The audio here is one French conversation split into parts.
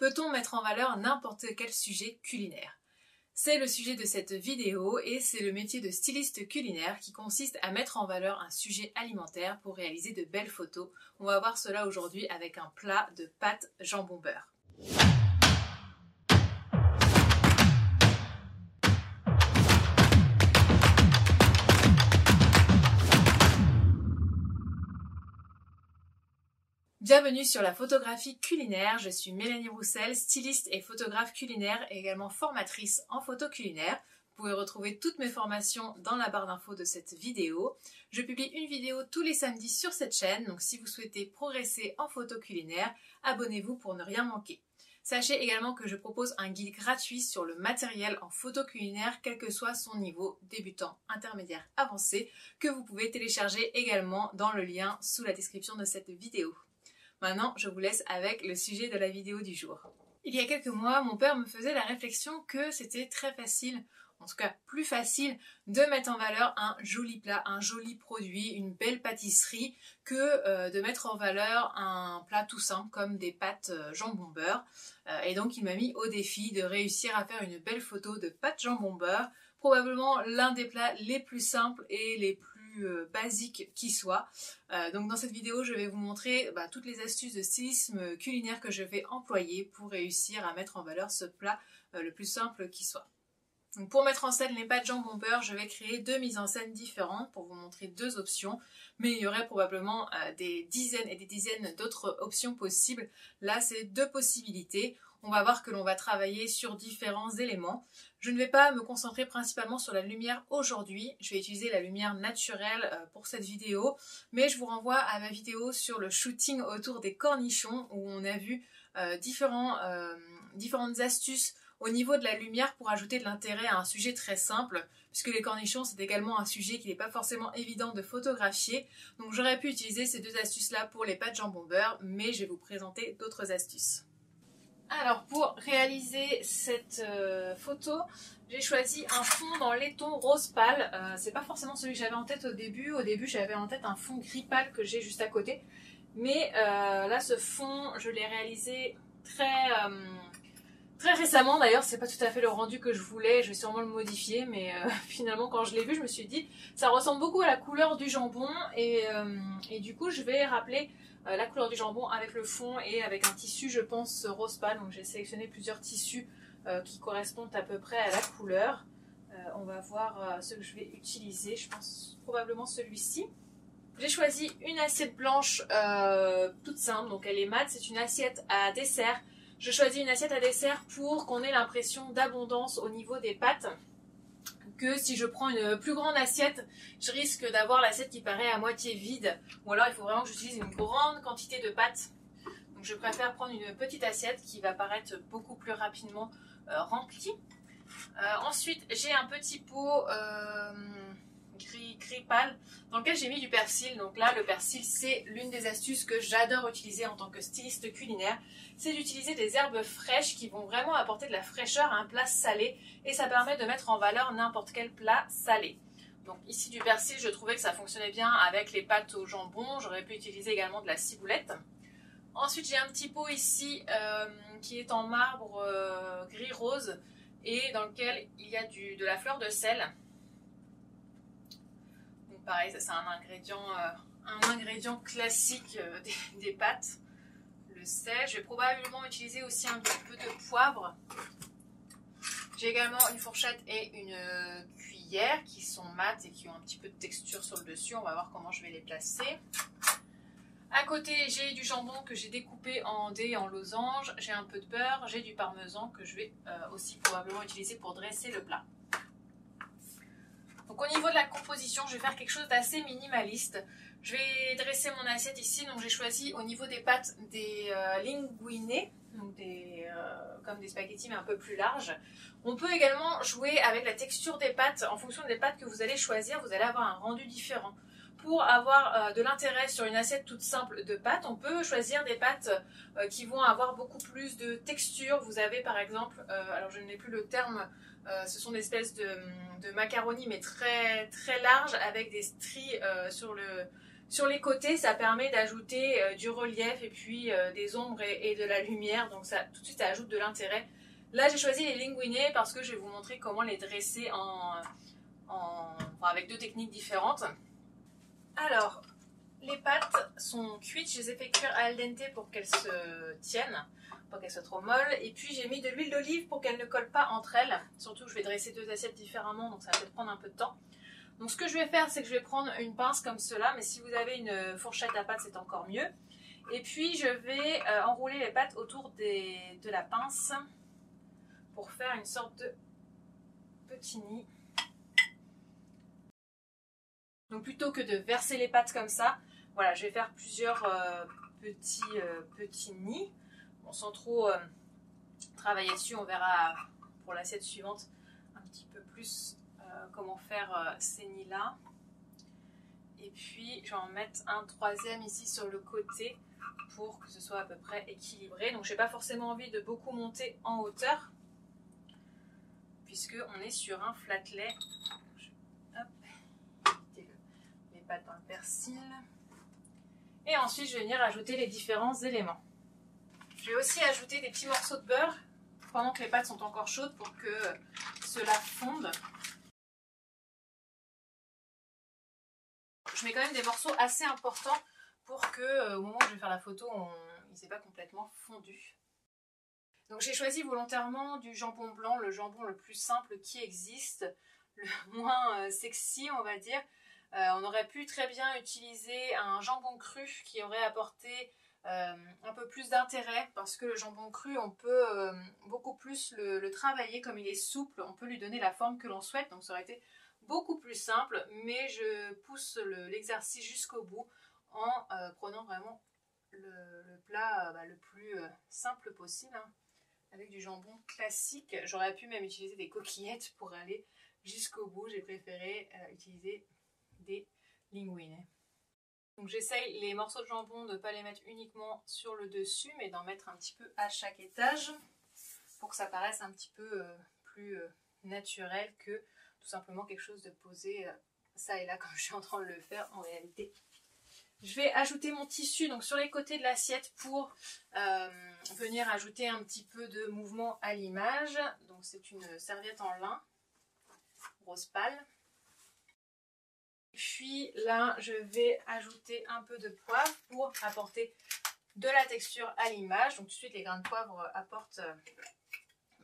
Peut-on mettre en valeur n'importe quel sujet culinaire? C'est le sujet de cette vidéo et c'est le métier de styliste culinaire qui consiste à mettre en valeur un sujet alimentaire pour réaliser de belles photos. On va voir cela aujourd'hui avec un plat de pâtes jambon beurre. Bienvenue sur la photographie culinaire, je suis Mélanie Roussel, styliste et photographe culinaire et également formatrice en photo culinaire. Vous pouvez retrouver toutes mes formations dans la barre d'infos de cette vidéo. Je publie une vidéo tous les samedis sur cette chaîne, donc si vous souhaitez progresser en photo culinaire, abonnez-vous pour ne rien manquer. Sachez également que je propose un guide gratuit sur le matériel en photo culinaire, quel que soit son niveau, débutant, intermédiaire, avancé, que vous pouvez télécharger également dans le lien sous la description de cette vidéo. Maintenant, je vous laisse avec le sujet de la vidéo du jour. Il y a quelques mois, mon père me faisait la réflexion que c'était très facile, en tout cas plus facile, de mettre en valeur un joli plat, un joli produit, une belle pâtisserie, que de mettre en valeur un plat tout simple comme des pâtes jambon beurre. Et donc il m'a mis au défi de réussir à faire une belle photo de pâtes jambon beurre, probablement l'un des plats les plus simples et les plus basique qui soit. Donc dans cette vidéo je vais vous montrer toutes les astuces de stylisme culinaire que je vais employer pour réussir à mettre en valeur ce plat le plus simple qui soit. Donc pour mettre en scène les pâtes jambon beurre, je vais créer deux mises en scène différentes pour vous montrer deux options, mais il y aurait probablement des dizaines et des dizaines d'autres options possibles. Là c'est deux possibilités. On va voir que l'on va travailler sur différents éléments. Je ne vais pas me concentrer principalement sur la lumière aujourd'hui. Je vais utiliser la lumière naturelle pour cette vidéo. Mais je vous renvoie à ma vidéo sur le shooting autour des cornichons où on a vu différentes astuces au niveau de la lumière pour ajouter de l'intérêt à un sujet très simple. Puisque les cornichons, c'est également un sujet qui n'est pas forcément évident de photographier. Donc j'aurais pu utiliser ces deux astuces-là pour les pâtes jambon beurre, mais je vais vous présenter d'autres astuces. Alors pour réaliser cette photo, j'ai choisi un fond dans laiton rose pâle. C'est pas forcément celui que j'avais en tête au début. Au début j'avais en tête un fond gris pâle que j'ai juste à côté. Mais là ce fond je l'ai réalisé très récemment. D'ailleurs c'est pas tout à fait le rendu que je voulais. Je vais sûrement le modifier. Mais finalement quand je l'ai vu je me suis dit ça ressemble beaucoup à la couleur du jambon. Et du coup je vais rappeler la couleur du jambon avec le fond et avec un tissu je pense rose pâle. Donc j'ai sélectionné plusieurs tissus qui correspondent à peu près à la couleur. On va voir ce que je vais utiliser, je pense probablement celui-ci. J'ai choisi une assiette blanche toute simple, donc elle est mate, c'est une assiette à dessert. Je choisis une assiette à dessert pour qu'on ait l'impression d'abondance au niveau des pâtes. Que si je prends une plus grande assiette, je risque d'avoir l'assiette qui paraît à moitié vide. Ou alors il faut vraiment que j'utilise une grande quantité de pâtes. Donc je préfère prendre une petite assiette qui va paraître beaucoup plus rapidement remplie. Ensuite j'ai un petit pot gris pâle dans lequel j'ai mis du persil. Donc là le persil c'est l'une des astuces que j'adore utiliser en tant que styliste culinaire. C'est d'utiliser des herbes fraîches qui vont vraiment apporter de la fraîcheur à un plat salé et ça permet de mettre en valeur n'importe quel plat salé. Donc ici du persil, je trouvais que ça fonctionnait bien avec les pâtes au jambon. J'aurais pu utiliser également de la ciboulette. Ensuite j'ai un petit pot ici qui est en marbre gris rose et dans lequel il y a de la fleur de sel. Donc pareil, ça c'est un ingrédient classique des pâtes. Le sel, je vais probablement utiliser aussi un petit peu de poivre. J'ai également une fourchette et une cuillère qui sont mates et qui ont un petit peu de texture sur le dessus. On va voir comment je vais les placer. À côté, j'ai du jambon que j'ai découpé en dés, en losanges. J'ai un peu de beurre, j'ai du parmesan que je vais aussi probablement utiliser pour dresser le plat. Donc au niveau de la composition, je vais faire quelque chose d'assez minimaliste. Je vais dresser mon assiette ici. Donc j'ai choisi au niveau des pâtes des linguine, donc comme des spaghettis mais un peu plus larges. On peut également jouer avec la texture des pâtes. En fonction des pâtes que vous allez choisir, vous allez avoir un rendu différent. Pour avoir de l'intérêt sur une assiette toute simple de pâtes, on peut choisir des pâtes qui vont avoir beaucoup plus de texture. Vous avez par exemple, alors je n'ai plus le terme, ce sont des espèces de macaronis mais très larges avec des stries sur Sur les côtés, ça permet d'ajouter du relief et puis des ombres et de la lumière, donc ça tout de suite ça ajoute de l'intérêt. Là j'ai choisi les linguinés parce que je vais vous montrer comment les dresser avec deux techniques différentes. Alors, les pâtes sont cuites, je les ai fait cuire à al dente pour qu'elles se tiennent, pas qu'elles soient trop molles. Et puis j'ai mis de l'huile d'olive pour qu'elles ne collent pas entre elles. Surtout je vais dresser deux assiettes différemment, donc ça va peut-être prendre un peu de temps. Donc ce que je vais faire, c'est que je vais prendre une pince comme cela, mais si vous avez une fourchette à pâte, c'est encore mieux. Et puis je vais enrouler les pâtes autour de la pince pour faire une sorte de petit nid. Donc plutôt que de verser les pâtes comme ça, voilà, je vais faire plusieurs petits nids. Bon, sans trop travailler dessus, on verra pour l'assiette suivante un petit peu plus comment faire ces nids-là. Et puis je vais en mettre un troisième ici sur le côté pour que ce soit à peu près équilibré. Donc je n'ai pas forcément envie de beaucoup monter en hauteur puisque on est sur un flat-lay. Les pâtes dans le persil. Et ensuite je vais venir ajouter les différents éléments. Je vais aussi ajouter des petits morceaux de beurre pendant que les pâtes sont encore chaudes pour que cela fonde. Je mets quand même des morceaux assez importants pour que au moment où je vais faire la photo, il ne s'est pas complètement fondu. Donc j'ai choisi volontairement du jambon blanc, le jambon le plus simple qui existe, le moins sexy on va dire. On aurait pu très bien utiliser un jambon cru qui aurait apporté un peu plus d'intérêt parce que le jambon cru on peut beaucoup plus le travailler, comme il est souple, on peut lui donner la forme que l'on souhaite, donc ça aurait été beaucoup plus simple, mais je pousse l'exercice jusqu'au bout en prenant vraiment le plat le plus simple possible, hein, avec du jambon classique. J'aurais pu même utiliser des coquillettes pour aller jusqu'au bout, j'ai préféré utiliser des linguines. Donc j'essaye les morceaux de jambon de ne pas les mettre uniquement sur le dessus, mais d'en mettre un petit peu à chaque étage pour que ça paraisse un petit peu plus naturel que tout simplement quelque chose de posé ça et là comme je suis en train de le faire en réalité. Je vais ajouter mon tissu donc sur les côtés de l'assiette pour venir ajouter un petit peu de mouvement à l'image. Donc c'est une serviette en lin rose pâle. Puis là je vais ajouter un peu de poivre pour apporter de la texture à l'image. Donc tout de suite les grains de poivre apportent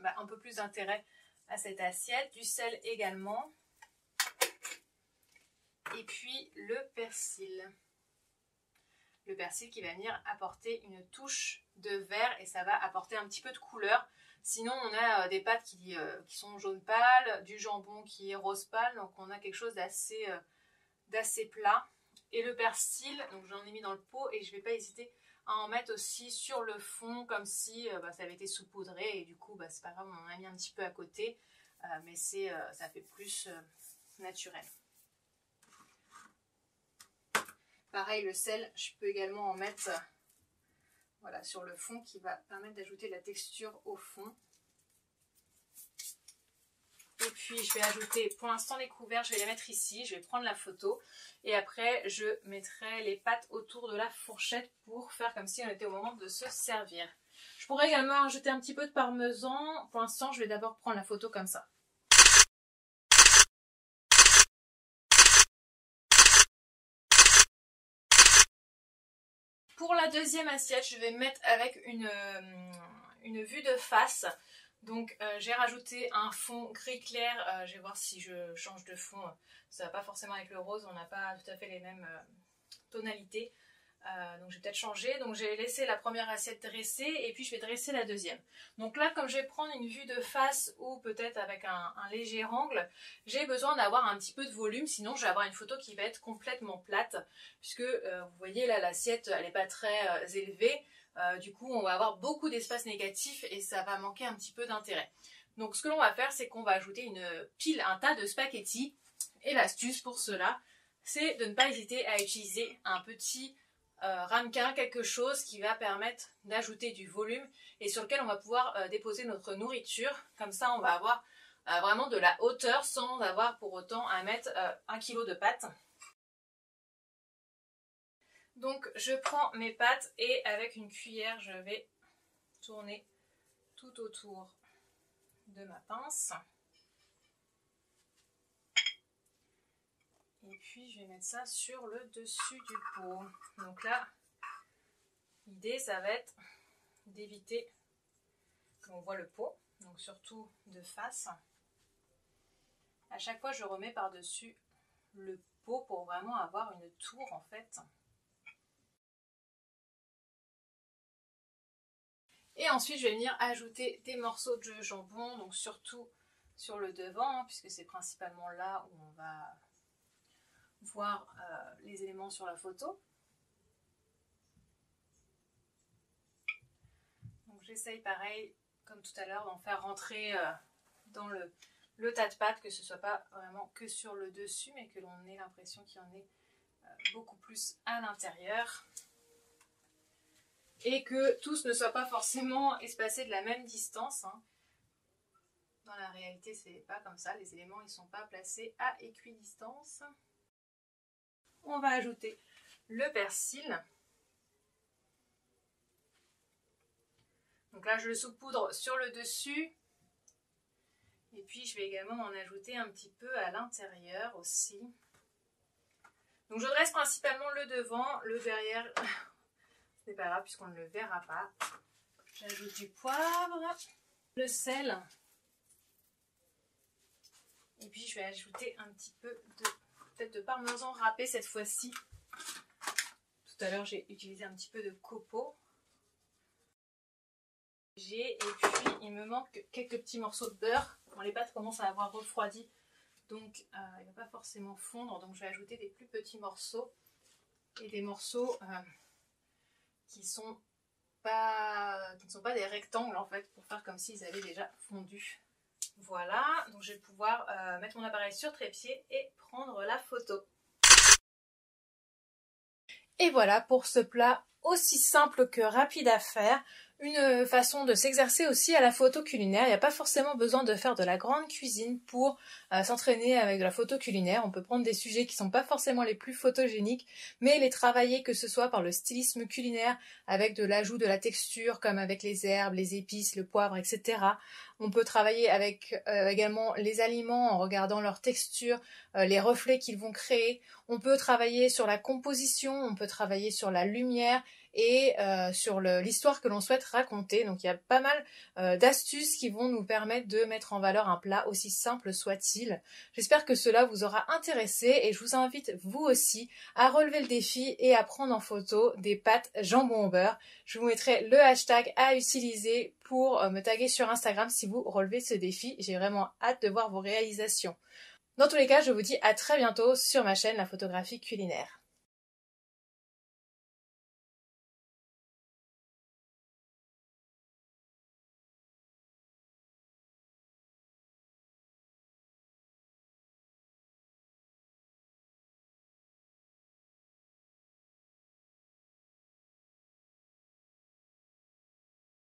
un peu plus d'intérêt à cette assiette. Du sel également. Et puis le persil. Le persil qui va venir apporter une touche de vert et ça va apporter un petit peu de couleur. Sinon on a des pâtes qui sont jaune pâle, du jambon qui est rose pâle, donc on a quelque chose d'assez plat. Et le persil, donc j'en ai mis dans le pot et je ne vais pas hésiter à en mettre aussi sur le fond comme si ça avait été saupoudré et du coup c'est pas grave, on en a mis un petit peu à côté, mais ça fait plus naturel. Pareil, le sel, je peux également en mettre voilà, sur le fond qui va permettre d'ajouter de la texture au fond. Et puis je vais ajouter pour l'instant les couverts, je vais les mettre ici, je vais prendre la photo et après je mettrai les pâtes autour de la fourchette pour faire comme si on était au moment de se servir. Je pourrais également ajouter un petit peu de parmesan, pour l'instant je vais d'abord prendre la photo comme ça. Pour la deuxième assiette, je vais mettre avec une vue de face. Donc j'ai rajouté un fond gris clair, je vais voir si je change de fond, ça va pas forcément avec le rose, on n'a pas tout à fait les mêmes tonalités. Donc je vais peut-être changer, donc j'ai laissé la première assiette dressée et puis je vais dresser la deuxième. Donc là comme je vais prendre une vue de face ou peut-être avec un léger angle, j'ai besoin d'avoir un petit peu de volume, sinon je vais avoir une photo qui va être complètement plate, puisque vous voyez là l'assiette elle n'est pas très élevée, du coup on va avoir beaucoup d'espace négatif et ça va manquer un petit peu d'intérêt. Donc ce que l'on va faire c'est qu'on va ajouter une pile, un tas de spaghettis, et l'astuce pour cela c'est de ne pas hésiter à utiliser un petit ramequin, quelque chose qui va permettre d'ajouter du volume et sur lequel on va pouvoir déposer notre nourriture. Comme ça on va avoir vraiment de la hauteur sans avoir pour autant à mettre 1 kg de pâtes. Donc je prends mes pâtes et avec une cuillère je vais tourner tout autour de ma pince. Et puis je vais mettre ça sur le dessus du pot. Donc là, l'idée ça va être d'éviter qu'on voit le pot, donc surtout de face. À chaque fois je remets par-dessus le pot pour vraiment avoir une tour en fait. Et ensuite je vais venir ajouter des morceaux de jambon, donc surtout sur le devant, puisque c'est principalement là où on va voir les éléments sur la photo. Donc j'essaye pareil, comme tout à l'heure, d'en faire rentrer dans le tas de pâtes, que ce ne soit pas vraiment que sur le dessus, mais que l'on ait l'impression qu'il y en ait beaucoup plus à l'intérieur. Et que tous ne soient pas forcément espacés de la même distance. Dans la réalité, c'est pas comme ça. Les éléments, ils sont pas placés à équidistance. On va ajouter le persil. Donc là, je le saupoudre sur le dessus. Et puis, je vais également en ajouter un petit peu à l'intérieur aussi. Donc, je dresse principalement le devant, le derrière. C'est pas grave puisqu'on ne le verra pas. J'ajoute du poivre, le sel. Et puis, je vais ajouter un petit peu peut-être de parmesan râpé cette fois-ci. Tout à l'heure, j'ai utilisé un petit peu de copeaux. Et puis, il me manque quelques petits morceaux de beurre. Bon, les pâtes commencent à avoir refroidi, donc il ne va pas forcément fondre. Donc, je vais ajouter des plus petits morceaux et des morceaux qui ne sont pas des rectangles en fait, pour faire comme s'ils avaient déjà fondu. Voilà, donc je vais pouvoir mettre mon appareil sur trépied et prendre la photo. Et voilà pour ce plat aussi simple que rapide à faire. Une façon de s'exercer aussi à la photo culinaire. Il n'y a pas forcément besoin de faire de la grande cuisine pour s'entraîner avec de la photo culinaire. On peut prendre des sujets qui ne sont pas forcément les plus photogéniques, mais les travailler, que ce soit par le stylisme culinaire, avec de l'ajout de la texture, comme avec les herbes, les épices, le poivre, etc. On peut travailler avec également les aliments en regardant leur texture, les reflets qu'ils vont créer. On peut travailler sur la composition, on peut travailler sur la lumière et sur l'histoire que l'on souhaite raconter. Donc il y a pas mal d'astuces qui vont nous permettre de mettre en valeur un plat aussi simple soit-il. J'espère que cela vous aura intéressé et je vous invite vous aussi à relever le défi et à prendre en photo des pâtes jambon au beurre. Je vous mettrai le hashtag à utiliser pour me taguer sur Instagram si vous relevez ce défi. J'ai vraiment hâte de voir vos réalisations. Dans tous les cas, je vous dis à très bientôt sur ma chaîne La Photographie Culinaire.